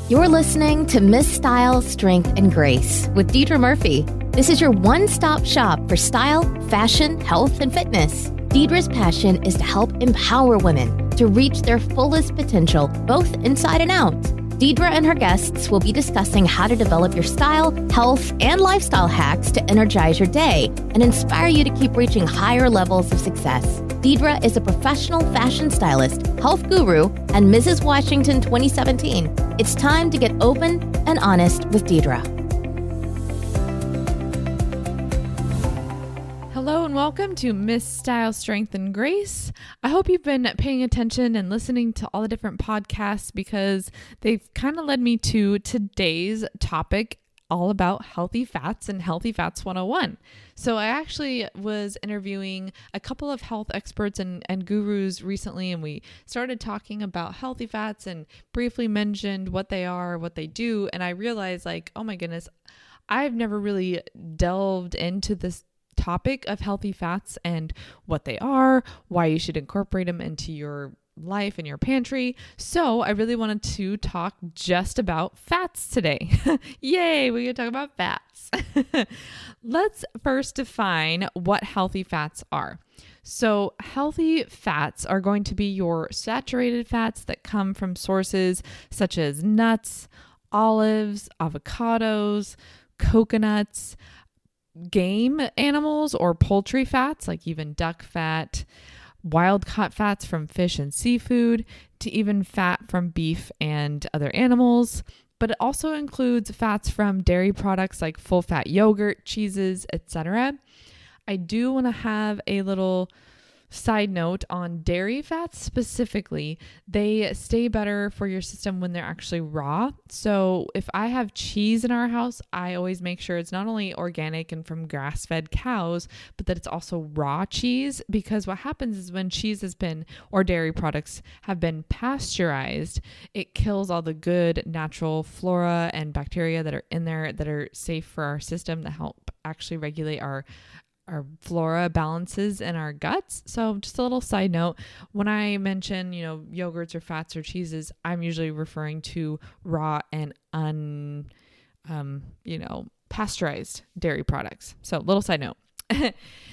You're listening to Miss Style, Strength, and Grace with Deidra Murphy. This is your one-stop shop for style, fashion, health, and fitness. Deidra's passion is to help empower women to reach their fullest potential, both inside and out. Deidra and her guests will be discussing how to develop your style, health, and lifestyle hacks to energize your day and inspire you to keep reaching higher levels of success. Deidra is a professional fashion stylist, health guru, and Mrs. Washington 2017. It's time to get open and honest with Deidra. Hello and welcome to Miss Style, Strength, and Grace. I hope you've been paying attention and listening to all the different podcasts because they've kind of led me to today's topic all about healthy fats and Healthy Fats 101. So I actually was interviewing a couple of health experts and gurus recently, and we started talking about healthy fats and briefly mentioned what they are, what they do. And I realized oh my goodness, I've never really delved into this topic of healthy fats and what they are, why you should incorporate them into your life and your pantry. So I really wanted to talk just about fats today. Yay, we're going to talk about fats. Let's first define what healthy fats are. So healthy fats are going to be your saturated fats that come from sources such as nuts, olives, avocados, coconuts, game animals or poultry fats, like even duck fat, wild caught fats from fish and seafood, to even fat from beef and other animals. But it also includes fats from dairy products like full fat yogurt, cheeses, etc. I do want to have a little side note on dairy fats specifically. They stay better for your system when they're actually raw. So if I have cheese in our house, I always make sure it's not only organic and from grass-fed cows, but that it's also raw cheese, because what happens is when cheese has been, or dairy products have been pasteurized, it kills all the good natural flora and bacteria that are in there that are safe for our system that help actually regulate our flora balances in our guts. So just a little side note, when I mention, yogurts or fats or cheeses, I'm usually referring to raw and pasteurized dairy products. So little side note.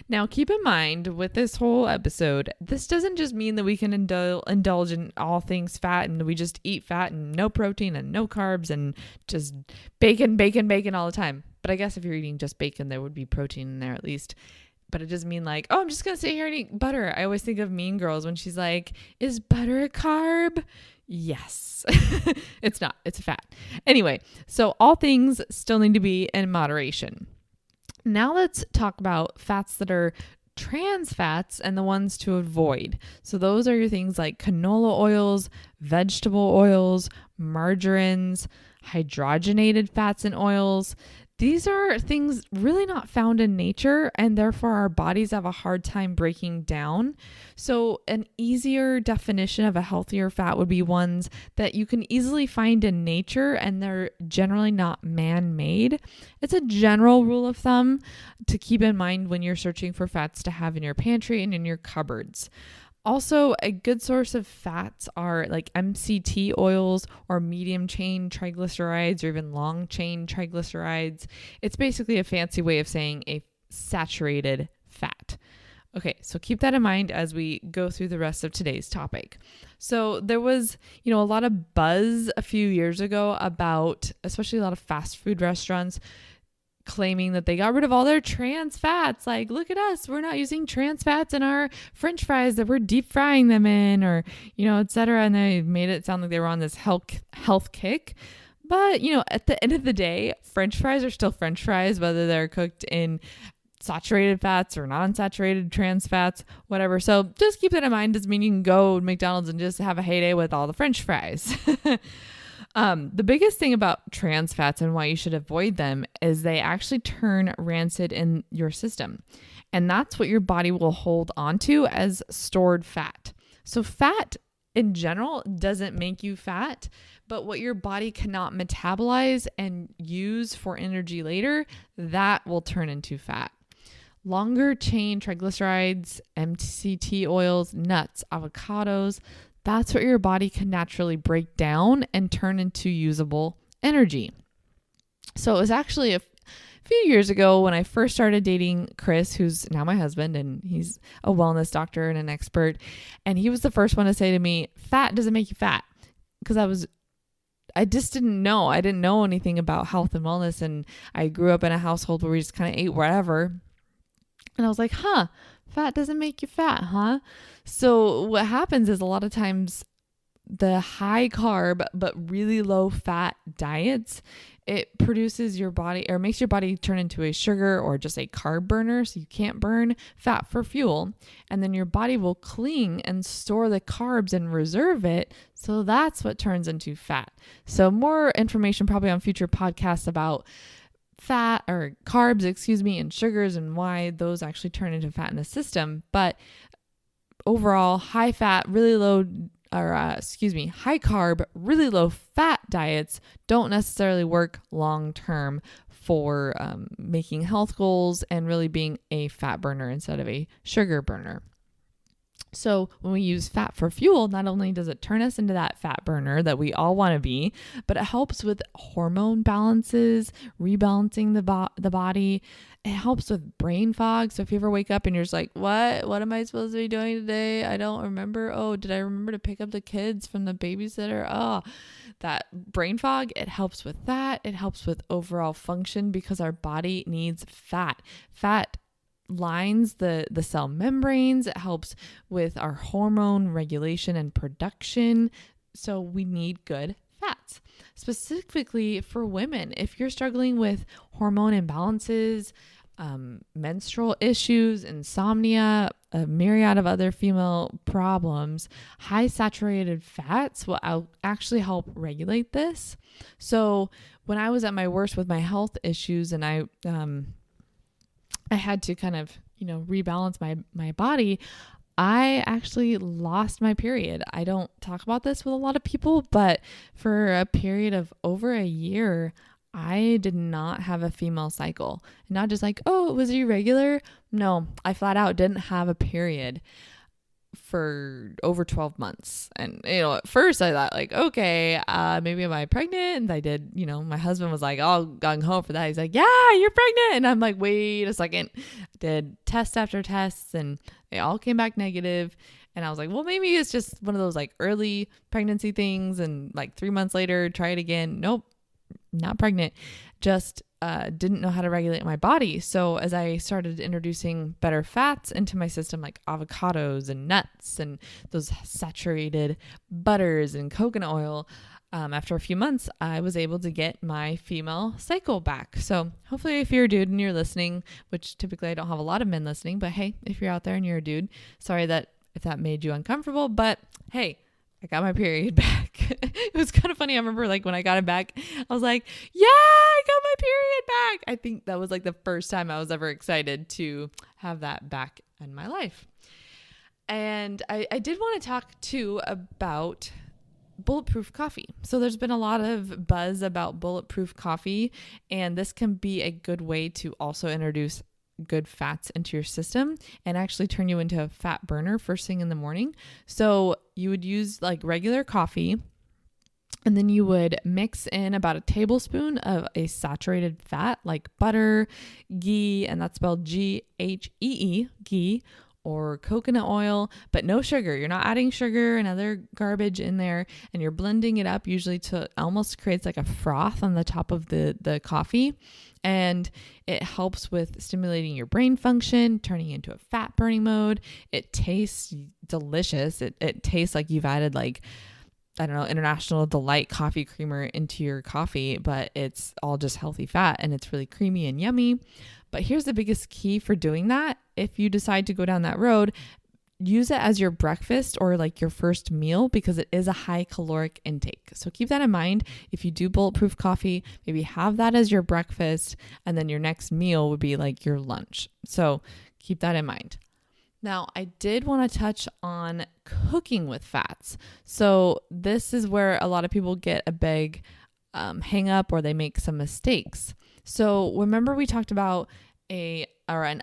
Now, keep in mind with this whole episode, this doesn't just mean that we can indulge in all things fat and we just eat fat and no protein and no carbs and just bacon all the time. But I guess if you're eating just bacon, there would be protein in there at least. But it doesn't mean I'm just going to sit here and eat butter. I always think of Mean Girls when she's like, is butter a carb? Yes. It's not. It's a fat. Anyway, so all things still need to be in moderation. Now let's talk about fats that are trans fats and the ones to avoid. So those are your things like canola oils, vegetable oils, margarines, hydrogenated fats and oils. These are things really not found in nature, and therefore our bodies have a hard time breaking down. So an easier definition of a healthier fat would be ones that you can easily find in nature, and they're generally not man-made. It's a general rule of thumb to keep in mind when you're searching for fats to have in your pantry and in your cupboards. Also, a good source of fats are like MCT oils or medium chain triglycerides or even long chain triglycerides. It's basically a fancy way of saying a saturated fat. Okay, so keep that in mind as we go through the rest of today's topic. So there was, a lot of buzz a few years ago about, especially a lot of fast food restaurants, claiming that they got rid of all their trans fats. Like, look at us, we're not using trans fats in our French fries that we're deep frying them in, or, etc. And they made it sound like they were on this health kick. But, at the end of the day, French fries are still French fries, whether they're cooked in saturated fats or non-saturated trans fats, whatever. So just keep that in mind. Doesn't mean you can go to McDonald's and just have a heyday with all the French fries. The biggest thing about trans fats and why you should avoid them is they actually turn rancid in your system. And that's what your body will hold onto as stored fat. So fat in general doesn't make you fat, but what your body cannot metabolize and use for energy later, that will turn into fat. Longer chain triglycerides, MCT oils, nuts, avocados, that's what your body can naturally break down and turn into usable energy. So it was actually a few years ago when I first started dating Chris, who's now my husband, and he's a wellness doctor and an expert. And he was the first one to say to me, fat doesn't make you fat. Because I just didn't know. I didn't know anything about health and wellness. And I grew up in a household where we just kind of ate whatever. And I was like, fat doesn't make you fat, huh? So what happens is a lot of times the high carb but really low fat diets, it produces your body or makes your body turn into a sugar or just a carb burner. So you can't burn fat for fuel. And then your body will cling and store the carbs and reserve it. So that's what turns into fat. So more information probably on future podcasts about fat or carbs, and sugars and why those actually turn into fat in the system. But overall, high fat, really low high carb, really low fat diets don't necessarily work long term for making health goals and really being a fat burner instead of a sugar burner. So when we use fat for fuel, not only does it turn us into that fat burner that we all want to be, but it helps with hormone balances, rebalancing the body. It helps with brain fog. So if you ever wake up and you're just like, what am I supposed to be doing today? I don't remember. Oh, did I remember to pick up the kids from the babysitter? Oh, that brain fog, it helps with that. It helps with overall function because our body needs fat. Fat lines the cell membranes. It helps with our hormone regulation and production. So we need good fats. Specifically for women, if you're struggling with hormone imbalances, menstrual issues, insomnia, a myriad of other female problems, high saturated fats will actually help regulate this. So when I was at my worst with my health issues and I had to kind of, rebalance my body, I actually lost my period. I don't talk about this with a lot of people, but for a period of over a year, I did not have a female cycle. Not just like, oh, it was irregular. No, I flat out didn't have a period for over 12 months. And, at first I thought like, okay, maybe am I pregnant? And I did, my husband was like, oh, gung ho for that. He's like, yeah, you're pregnant. And I'm like, wait a second. Did test after tests and they all came back negative. And I was like, well, maybe it's just one of those like early pregnancy things. And like 3 months later, try it again. Nope, not pregnant. Just didn't know how to regulate my body. So as I started introducing better fats into my system, like avocados and nuts and those saturated butters and coconut oil, after a few months, I was able to get my female cycle back. So hopefully if you're a dude and you're listening, which typically I don't have a lot of men listening, but hey, if you're out there and you're a dude, sorry if that made you uncomfortable, but hey, I got my period back. It was kind of funny. I remember like when I got it back, I was like, yeah, I got my period back. I think that was like the first time I was ever excited to have that back in my life. And I did want to talk too about bulletproof coffee. So there's been a lot of buzz about bulletproof coffee, and this can be a good way to also introduce good fats into your system and actually turn you into a fat burner first thing in the morning. So you would use like regular coffee, and then you would mix in about a tablespoon of a saturated fat like butter, ghee, and that's spelled Ghee, ghee, or coconut oil, but no sugar. You're not adding sugar and other garbage in there, and you're blending it up usually to almost creates like a froth on the top of the coffee. And it helps with stimulating your brain function, turning into a fat burning mode. It tastes delicious. It tastes like you've added like, I don't know, International Delight coffee creamer into your coffee, but it's all just healthy fat and it's really creamy and yummy. But here's the biggest key for doing that. If you decide to go down that road, use it as your breakfast or like your first meal because it is a high caloric intake. So keep that in mind. If you do bulletproof coffee, maybe have that as your breakfast, and then your next meal would be like your lunch. So keep that in mind. Now, I did want to touch on cooking with fats. So this is where a lot of people get a big hang up or they make some mistakes. So remember we talked about an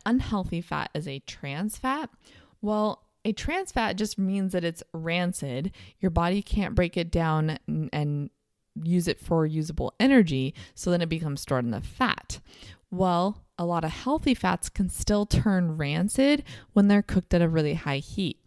unhealthy fat as a trans fat? Well, A trans fat just means that it's rancid. Your body can't break it down and use it for usable energy, so then it becomes stored in the fat. Well, a lot of healthy fats can still turn rancid when they're cooked at a really high heat.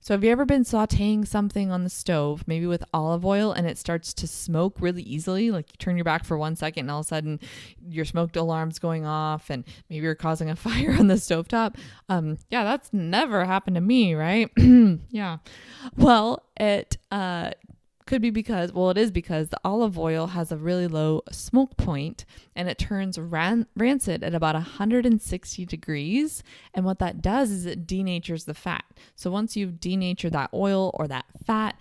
So have you ever been sauteing something on the stove, maybe with olive oil, and it starts to smoke really easily? Like you turn your back for 1 second and all of a sudden your smoke alarm's going off and maybe you're causing a fire on the stovetop. Yeah, that's never happened to me, right? Yeah. Well, it could be because, it is because the olive oil has a really low smoke point and it turns rancid at about 160 degrees. And what that does is it denatures the fat. So once you've denatured that oil or that fat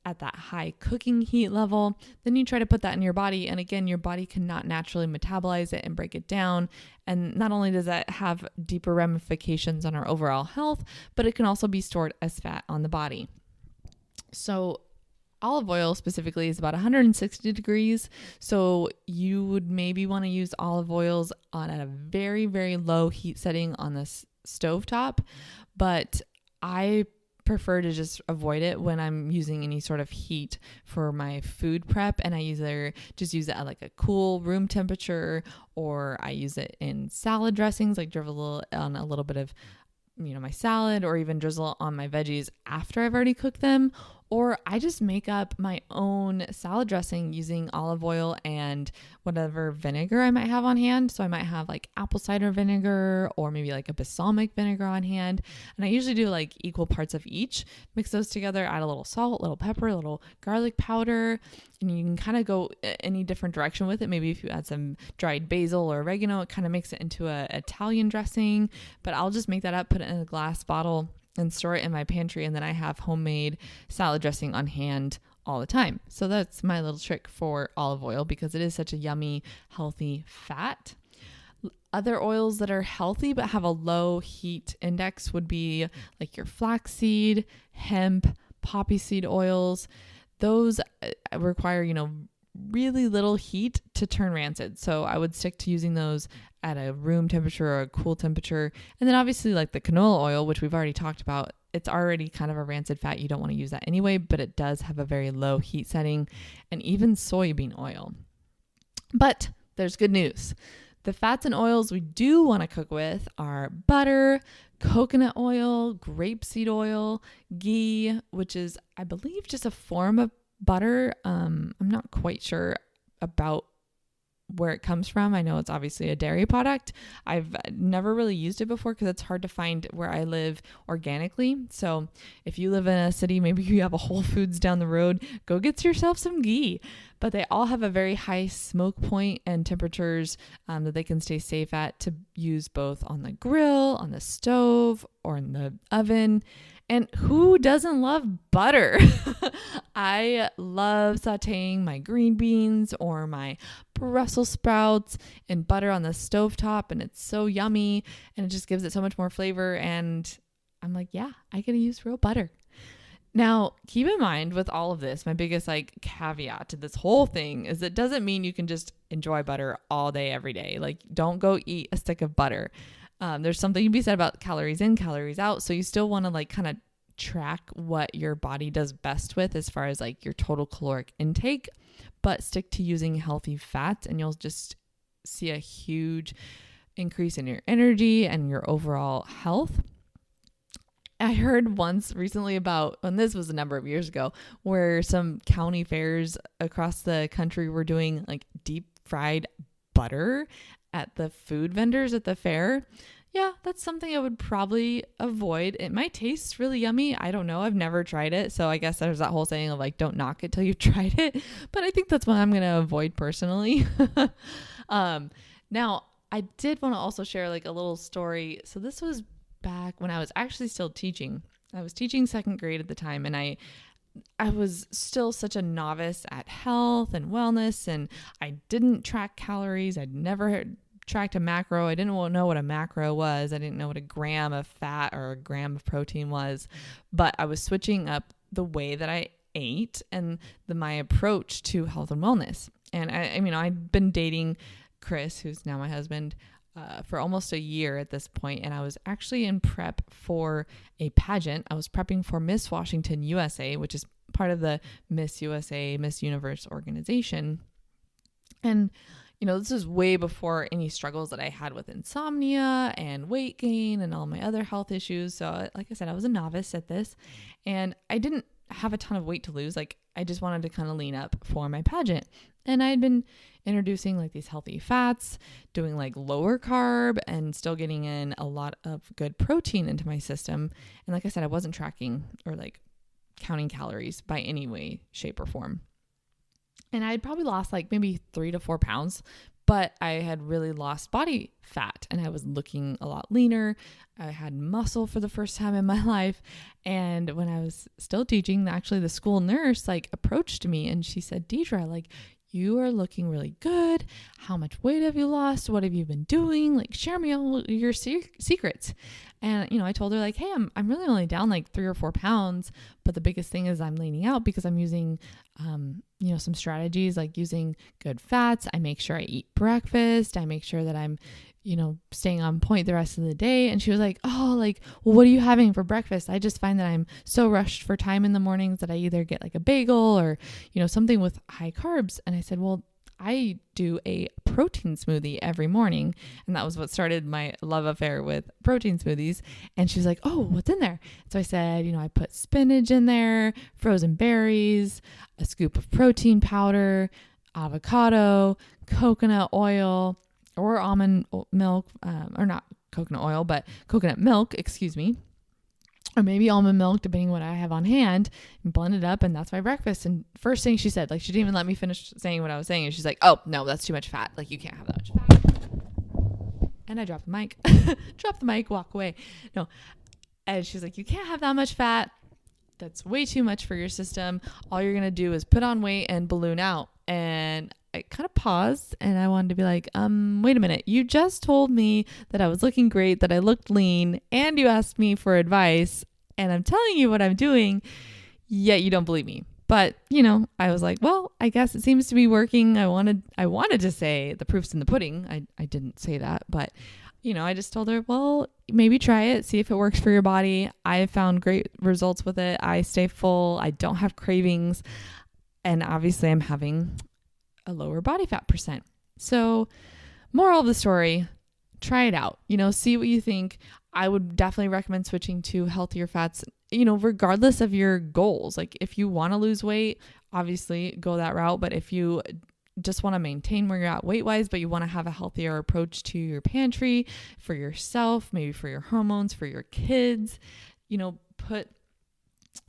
at that high cooking heat level, then you try to put that in your body. And again, your body cannot naturally metabolize it and break it down. And not only does that have deeper ramifications on our overall health, but it can also be stored as fat on the body. So olive oil specifically is about 160 degrees. So you would maybe want to use olive oils on a very, very low heat setting on the stovetop. But I prefer to just avoid it when I'm using any sort of heat for my food prep. And I either just use it at like a cool room temperature, or I use it in salad dressings, like drizzle on a little bit of my salad, or even drizzle on my veggies after I've already cooked them. Or I just make up my own salad dressing using olive oil and whatever vinegar I might have on hand. So I might have like apple cider vinegar or maybe like a balsamic vinegar on hand. And I usually do like equal parts of each, mix those together, add a little salt, a little pepper, a little garlic powder, and you can kind of go any different direction with it. Maybe if you add some dried basil or oregano, it kind of makes it into a Italian dressing. But I'll just make that up, put it in a glass bottle, and store it in my pantry. And then I have homemade salad dressing on hand all the time. So that's my little trick for olive oil, because it is such a yummy, healthy fat. Other oils that are healthy but have a low heat index would be like your flaxseed, hemp, poppy seed oils. Those require, really little heat to turn rancid. So I would stick to using those at a room temperature or a cool temperature. And then obviously like the canola oil, which we've already talked about, it's already kind of a rancid fat. You don't want to use that anyway, but it does have a very low heat setting, and even soybean oil. But there's good news. The fats and oils we do want to cook with are butter, coconut oil, grapeseed oil, ghee, which is, I believe, just a form of butter. I'm not quite sure about where it comes from. I know it's obviously a dairy product. I've never really used it before because it's hard to find where I live organically. So if you live in a city, maybe you have a Whole Foods down the road, go get yourself some ghee. But they all have a very high smoke point and temperatures that they can stay safe at to use both on the grill, on the stove, or in the oven. And who doesn't love butter? I love sauteing my green beans or my Brussels sprouts in butter on the stovetop, and it's so yummy and it just gives it so much more flavor. And I'm like, yeah, I gotta use real butter. Now, keep in mind with all of this, my biggest caveat to this whole thing is it doesn't mean you can just enjoy butter all day, every day. Like, don't go eat a stick of butter. There's something to be said about calories in, calories out. So you still want to kind of track what your body does best with as far as your total caloric intake, but stick to using healthy fats, and you'll just see a huge increase in your energy and your overall health. I heard once recently about, and this was a number of years ago, where some county fairs across the country were doing deep fried butter at the food vendors at the fair. Yeah, that's something I would probably avoid. It might taste really yummy. I don't know. I've never tried it. So I guess there's that whole saying of don't knock it till you've tried it. But I think that's what I'm going to avoid personally. Now, I did want to also share a little story. So this was back when I was actually still teaching. I was teaching second grade at the time, and I was still such a novice at health and wellness, and I didn't track calories. I'd never tracked a macro. I didn't know what a macro was. I didn't know what a gram of fat or a gram of protein was, but I was switching up the way that I ate and my approach to health and wellness. And I I'd been dating Chris, who's now my husband, for almost a year at this point, and I was actually in prep for a pageant. I was prepping for Miss Washington USA, which is part of the Miss USA, Miss Universe organization. And, this is way before any struggles that I had with insomnia and weight gain and all my other health issues. So like I said, I was a novice at this, and I didn't have a ton of weight to lose. Like, I just wanted to kind of lean up for my pageant. And I had been introducing like these healthy fats, doing like lower carb, and still getting in a lot of good protein into my system. And like I said, I wasn't tracking or like counting calories by any way, shape, or form. And I had probably lost like maybe 3 to 4 pounds, but I had really lost body fat and I was looking a lot leaner. I had muscle for the first time in my life. And when I was still teaching, actually the school nurse like approached me and she said, Deidra, like, you are looking really good. How much weight have you lost? What have you been doing? Like, share me all your secrets. And, I told her like, hey, I'm really only down like 3 or 4 pounds, but the biggest thing is I'm leaning out because I'm using, some strategies like using good fats. I make sure I eat breakfast. I make sure that I'm, staying on point the rest of the day. And she was like, oh, like, well, what are you having for breakfast? I just find that I'm so rushed for time in the mornings that I either get like a bagel or, something with high carbs. And I said, well, I do a protein smoothie every morning. And that was what started my love affair with protein smoothies. And she was like, oh, what's in there? So I said, I put spinach in there, frozen berries, a scoop of protein powder, avocado, coconut oil, or almond milk, or not coconut oil, but coconut milk, or maybe almond milk, depending on what I have on hand, and blend it up. And that's my breakfast. And first thing she said, like, she didn't even let me finish saying what I was saying. And she's like, oh, no, that's too much fat. Like, you can't have that much fat. And I dropped the mic, walk away. No. And she's like, you can't have that much fat. That's way too much for your system. All you're going to do is put on weight and balloon out. And I kind of paused and I wanted to be like, wait a minute. You just told me that I was looking great, that I looked lean, and you asked me for advice, and I'm telling you what I'm doing, yet you don't believe me. But, I was like, well, I guess it seems to be working. I wanted to say the proof's in the pudding. I didn't say that, but I just told her, well, maybe try it, see if it works for your body. I found great results with it. I stay full. I don't have cravings. And obviously I'm having a lower body fat percent. So moral of the story, try it out, see what you think. I would definitely recommend switching to healthier fats, regardless of your goals. Like, if you want to lose weight, obviously go that route. But if you just want to maintain where you're at weight wise, but you want to have a healthier approach to your pantry for yourself, maybe for your hormones, for your kids, put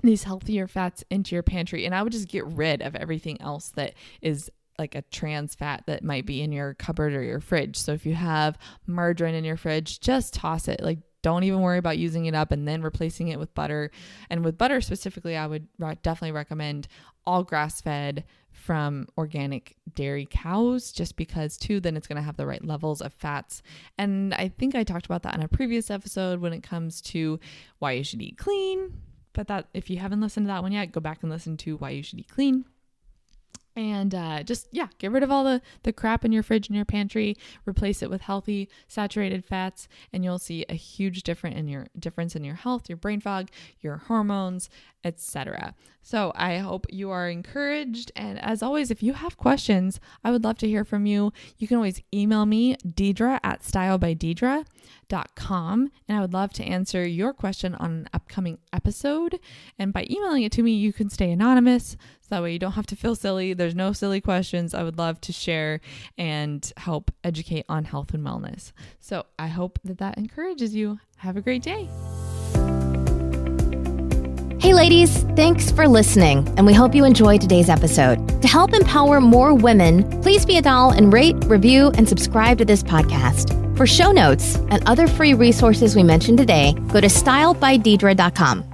these healthier fats into your pantry. And I would just get rid of everything else that is like a trans fat that might be in your cupboard or your fridge. So if you have margarine in your fridge, just toss it. Like, don't even worry about using it up and then replacing it with butter. And with butter specifically, I would definitely recommend all grass-fed from organic dairy cows, just because too, then it's going to have the right levels of fats. And I think I talked about that in a previous episode when it comes to why you should eat clean. But that, if you haven't listened to that one yet, go back and listen to why you should eat clean. And get rid of all the crap in your fridge and your pantry, replace it with healthy saturated fats, and you'll see a huge difference in your health, your brain fog, your hormones, etc. So I hope you are encouraged. And as always, if you have questions, I would love to hear from you. You can always email me, Deidra@stylebydedra.com, and I would love to answer your question on an upcoming episode. And by emailing it to me, you can stay anonymous. So that way you don't have to feel silly. There's no silly questions. I would love to share and help educate on health and wellness. So I hope that encourages you. Have a great day. Hey ladies, thanks for listening, and we hope you enjoyed today's episode. To help empower more women, please be a doll and rate, review, and subscribe to this podcast. For show notes and other free resources we mentioned today, go to stylebydedra.com.